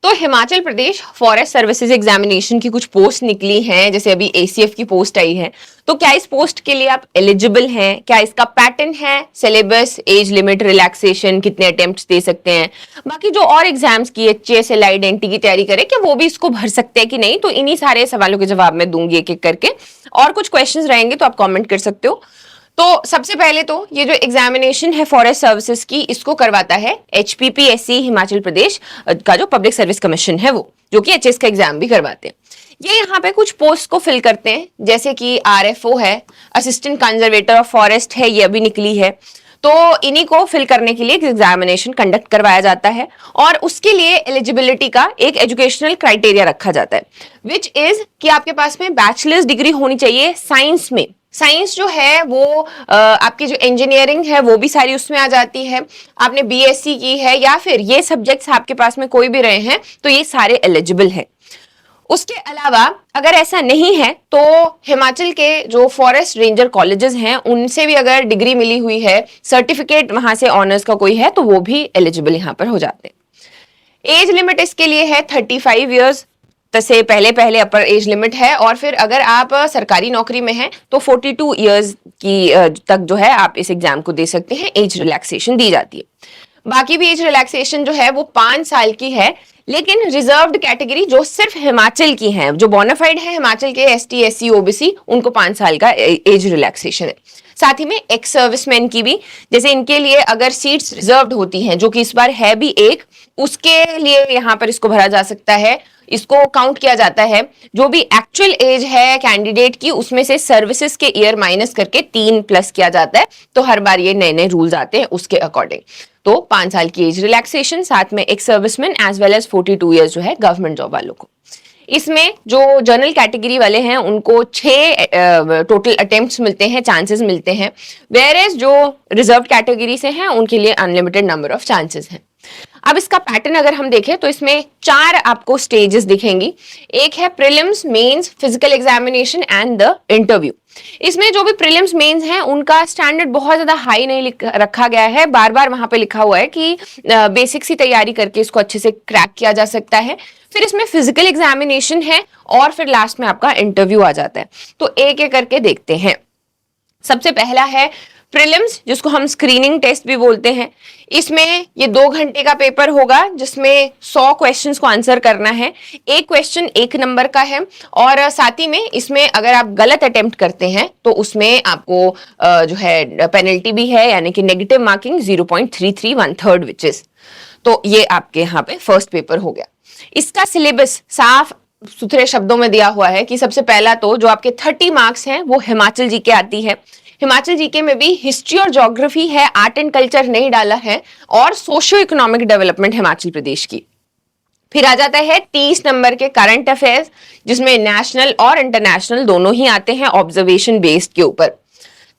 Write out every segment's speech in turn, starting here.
तो Himachal Pradesh forest services examination की कुछ पोस्ट निकली हैं, जैसे अभी एसीएफ की पोस्ट आई है। तो क्या इस पोस्ट के लिए आप एलिजिबल हैं? क्या इसका पैटर्न है, सिलेबस, एज लिमिट, रिलैक्सेशन, कितने अटेम्प्ट्स दे सकते हैं, बाकी जो और एग्जाम्स की एचएएस, एलाइड, एनटी की तैयारी करें, क्या वो भी इसको भर सकते हैं कि नहीं? तो इन्हीं सारे सवालों के जवाब मैं दूंगी एक एक करके, और कुछ क्वेश्चंस रहेंगे तो आप कमेंट कर सकते हो। तो सबसे पहले तो ये जो एग्जामिनेशन है फॉरेस्ट सर्विसेज की, इसको करवाता है एचपीपीएससी हिमाचल प्रदेश का जो पब्लिक सर्विस कमीशन है, वो जो कि एचएस का एग्जाम भी करवाते हैं। ये यहाँ पे कुछ पोस्ट को फिल करते हैं, जैसे कि आरएफओ है, असिस्टेंट कंजर्वेटर ऑफ फॉरेस्ट है, ये अभी निकली है। तो इन्हीं को फिल करने के लिए एग्जामिनेशन कंडक्ट करवाया जाता है, और उसके लिए एलिजिबिलिटी का एक एजुकेशनल क्राइटेरिया रखा जाता है, विच इज कि आपके पास में बैचलर्स डिग्री होनी चाहिए साइंस में। साइंस जो है वो आपकी जो इंजीनियरिंग है वो भी सारी उसमें आ जाती है, आपने बीएससी की है या फिर ये सब्जेक्ट्स आपके पास में कोई भी रहे हैं तो ये सारे एलिजिबल है। उसके अलावा अगर ऐसा नहीं है तो हिमाचल के जो फॉरेस्ट रेंजर कॉलेजेस हैं उनसे भी अगर डिग्री मिली हुई है, सर्टिफिकेट वहां से ऑनर्स का कोई है, तो वो भी एलिजिबल यहाँ पर हो जाते हैं। एज लिमिट इसके लिए है 35 ईयर्स से पहले अपर एज लिमिट है, और फिर अगर आप सरकारी नौकरी में हैं तो 42 ईयर्स की तक जो है आप इस एग्जाम को दे सकते हैं, एज रिलैक्सेशन दी जाती है। बाकी भी एज रिलैक्सेशन जो है वो 5 साल की है, लेकिन रिजर्व्ड कैटेगरी जो सिर्फ हिमाचल की हैं, जो बोनाफाइड है हिमाचल के एसटी, एससी, ओबीसी, उनको 5 साल का एज रिलैक्सेशन है। साथ ही में एक्स सर्विसमैन की भी, जैसे इनके लिए अगर सीट्स रिजर्व्ड होती हैं, जो कि इस बार है भी एक, उसके लिए यहाँ पर इसको भरा जा सकता है। इसको काउंट किया जाता है, जो भी एक्चुअल एज है कैंडिडेट की उसमें से सर्विसेज के ईयर माइनस करके 3 प्लस किया जाता है। तो हर बार ये नए नए रूल्स आते हैं उसके अकॉर्डिंग। तो 5 साल की एज रिलैक्सेशन, साथ में एक serviceman as well as 42 years जो है गवर्नमेंट जॉब वालों को। इसमें जो जनरल कैटेगरी वाले हैं उनको 6 टोटल अटेम्प्ट्स मिलते हैं, चांसेस मिलते हैं, वेयर एज जो रिजर्व कैटेगरी से हैं उनके लिए अनलिमिटेड नंबर ऑफ चांसेस हैं। अब इसका पैटर्न अगर हम देखें तो इसमें 4 आपको स्टेजेस दिखेंगी। एक है prelims, mains, physical examination and the interview. इसमें जो भी प्रीलिम्स मेंस हैं उनका स्टैंडर्ड बहुत ज्यादा हाई नहीं रखा गया है, बार बार वहां पे लिखा हुआ है कि बेसिक सी तैयारी करके इसको अच्छे से क्रैक किया जा सकता है। फिर इसमें फिजिकल एग्जामिनेशन है और फिर लास्ट में आपका इंटरव्यू आ जाता है। तो एक एक करके देखते हैं। सबसे पहला है प्रीलिम्स, जिसको हम स्क्रीनिंग टेस्ट भी बोलते हैं। इसमें ये 2 घंटे का पेपर होगा, जिसमें 100 क्वेश्चंस को आंसर करना है। एक क्वेश्चन 1 नंबर का है, और साथ ही में इसमें अगर आप गलत अटेम्प्ट करते हैं तो उसमें आपको जो है पेनल्टी भी है, यानी कि नेगेटिव मार्किंग 0.33 1/3 विच इज। तो ये आपके यहाँ पे फर्स्ट पेपर हो गया। इसका सिलेबस साफ सुथरे शब्दों में दिया हुआ है कि सबसे पहला तो जो आपके 30 मार्क्स हैं वो हिमाचल जीके आती है। हिमाचल जीके में भी हिस्ट्री और ज्योग्राफी है, आर्ट एंड कल्चर नहीं डाला है, और socio economic development Himachal Pradesh की। फिर आ जाता है 30 नंबर के करंट अफेयर्स, जिसमें नेशनल और इंटरनेशनल दोनों ही आते हैं ऑब्जर्वेशन बेस्ड के ऊपर।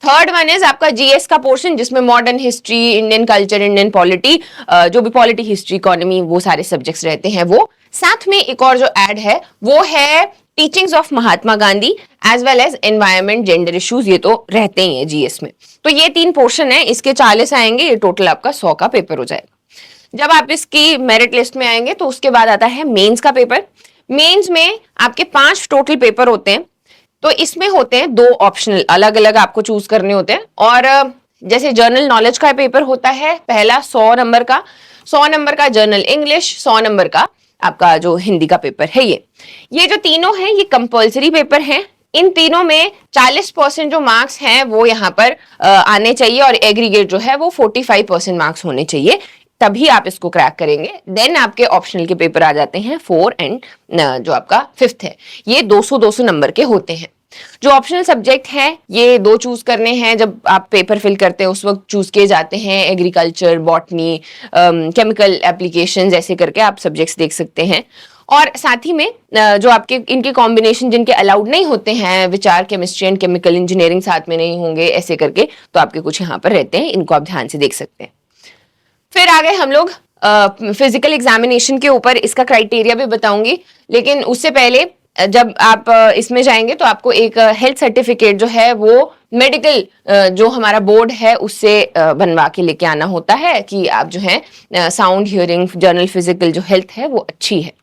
थर्ड वन इज आपका जीएस का पोर्शन, जिसमें modern history, Indian culture, Indian polity, जो भी पॉलिटी, हिस्ट्री, इकोनॉमी, वो सारे सब्जेक्ट्स रहते हैं वो। साथ में एक और जो ऐड है वो है teachings of Mahatma Gandhi as well as environment, gender issues, ये तो रहते ही है जीएस में। तो ये 3 पोर्शन है, इसके 40 आएंगे, ये टोटल आपका 100 का पेपर हो जाएगा। जब आप इसकी मेरिट लिस्ट में आएंगे तो उसके बाद आता है मेंस का पेपर। मेंस में आपके 5 टोटल पेपर होते हैं। तो इसमें होते हैं 2 ऑप्शनल, अलग अलग आपको चूज करने होते हैं। और जैसे जर्नल नॉलेज का पेपर होता है पहला 100 नंबर का, 100 नंबर का जर्नल इंग्लिश, 100 नंबर का आपका जो हिंदी का पेपर है। ये जो तीनों हैं ये कंपल्सरी पेपर हैं। इन तीनों में 40% जो मार्क्स हैं वो यहाँ पर आने चाहिए, और एग्रीगेट जो है वो 45% मार्क्स होने चाहिए, तभी आप इसको क्रैक करेंगे। देन आपके ऑप्शनल के पेपर आ जाते हैं 4 एंड जो आपका 5th है, ये 200-200 नंबर के होते हैं। जो ऑप्शनल सब्जेक्ट है ये 2 चूज करने हैं, जब आप पेपर फिल करते हैं उस वक्त चूज किए जाते हैं, एग्रीकल्चर, बॉटनी, केमिकल एप्लीकेशंस, ऐसे करके आप सब्जेक्ट्स देख सकते हैं। और साथ ही में जो आपके इनके कॉम्बिनेशन जिनके अलाउड नहीं होते हैं, विचार, केमिस्ट्री एंड केमिकल इंजीनियरिंग साथ में नहीं होंगे, ऐसे करके तो आपके कुछ यहाँ पर रहते हैं, इनको आप ध्यान से देख सकते हैं। फिर आगे हम लोग फिजिकल एग्जामिनेशन के ऊपर इसका क्राइटेरिया भी बताऊंगी, लेकिन उससे पहले जब आप इसमें जाएंगे तो आपको एक हेल्थ सर्टिफिकेट जो है वो मेडिकल जो हमारा बोर्ड है उससे बनवा के लेके आना होता है कि आप जो है साउंड हियरिंग जनरल फिजिकल जो हेल्थ है वो अच्छी है।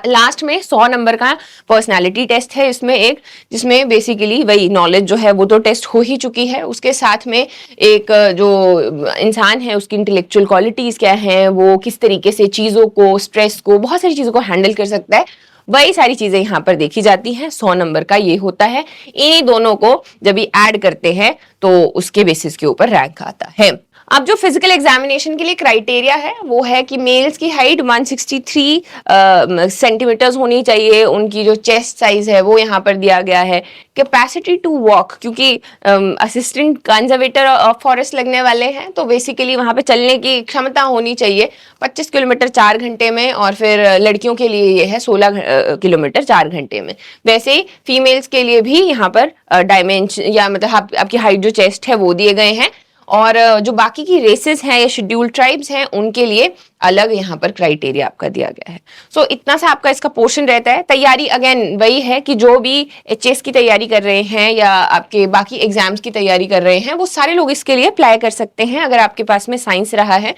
लास्ट में 100 नंबर का पर्सनालिटी टेस्ट है इसमें एक, जिसमें बेसिकली वही नॉलेज जो है वो तो टेस्ट हो ही चुकी है, उसके साथ में एक जो इंसान है उसकी इंटेलेक्चुअल क्वालिटीज क्या हैं, वो किस तरीके से चीज़ों को, स्ट्रेस को, बहुत सारी चीज़ों को हैंडल कर सकता है, वही सारी चीजें यहाँ पर देखी जाती हैं। 100 नंबर का ये होता है। इन्हीं दोनों को जब ये ऐड करते हैं तो उसके बेसिस के ऊपर रैंक आता है। अब जो फिजिकल एग्जामिनेशन के लिए क्राइटेरिया है वो है कि मेल्स की हाइट 163 सेंटीमीटर्स होनी चाहिए, उनकी जो चेस्ट साइज है वो यहाँ पर दिया गया है। कैपेसिटी टू वॉक, क्योंकि असिस्टेंट कंजर्वेटर ऑफ फॉरेस्ट लगने वाले हैं तो बेसिकली वहाँ पे चलने की क्षमता होनी चाहिए 25 किलोमीटर 4 घंटे में, और फिर लड़कियों के लिए ये है 16 किलोमीटर 4 घंटे में। वैसे ही फीमेल्स के लिए भी यहाँ पर डायमेंशन या मतलब आपकी हाइट जो चेस्ट है वो दिए गए हैं, और जो बाकी की रेसेस हैं या शेड्यूल्ड ट्राइब्स हैं उनके लिए अलग यहाँ पर क्राइटेरिया आपका दिया गया है। सो इतना सा आपका इसका पोर्शन रहता है। तैयारी अगेन वही है कि जो भी एचएस की तैयारी कर रहे हैं या आपके बाकी एग्जाम्स की तैयारी कर रहे हैं वो सारे लोग इसके लिए अप्लाई कर सकते हैं अगर आपके पास में साइंस रहा है।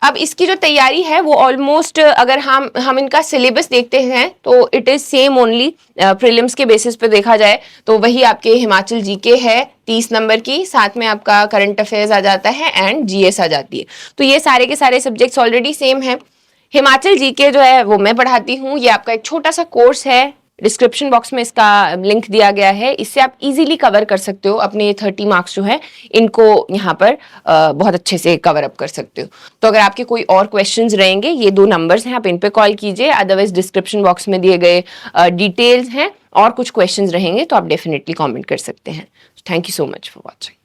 अब इसकी जो तैयारी है वो ऑलमोस्ट, अगर हम इनका सिलेबस देखते हैं तो it is same only, prelims के बेसिस पे देखा जाए तो वही आपके हिमाचल जीके है 30 नंबर की, साथ में आपका करंट अफेयर्स आ जाता है एंड जीएस आ जाती है। तो ये सारे के सारे सब्जेक्ट्स ऑलरेडी सेम है। हिमाचल जीके जो है वो मैं पढ़ाती हूँ, ये आपका एक छोटा सा कोर्स है, डिस्क्रिप्शन बॉक्स में इसका लिंक दिया गया है, इससे आप इजीली कवर कर सकते हो अपने 30 मार्क्स जो है इनको यहाँ पर बहुत अच्छे से कवर अप कर सकते हो। तो अगर आपके कोई और क्वेश्चंस रहेंगे, ये 2 नंबर्स हैं, आप इन पे कॉल कीजिए, अदरवाइज डिस्क्रिप्शन बॉक्स में दिए गए डिटेल्स हैं, और कुछ क्वेश्चंस रहेंगे तो आप डेफिनेटली कमेंट कर सकते हैं। Thank you so much for watching.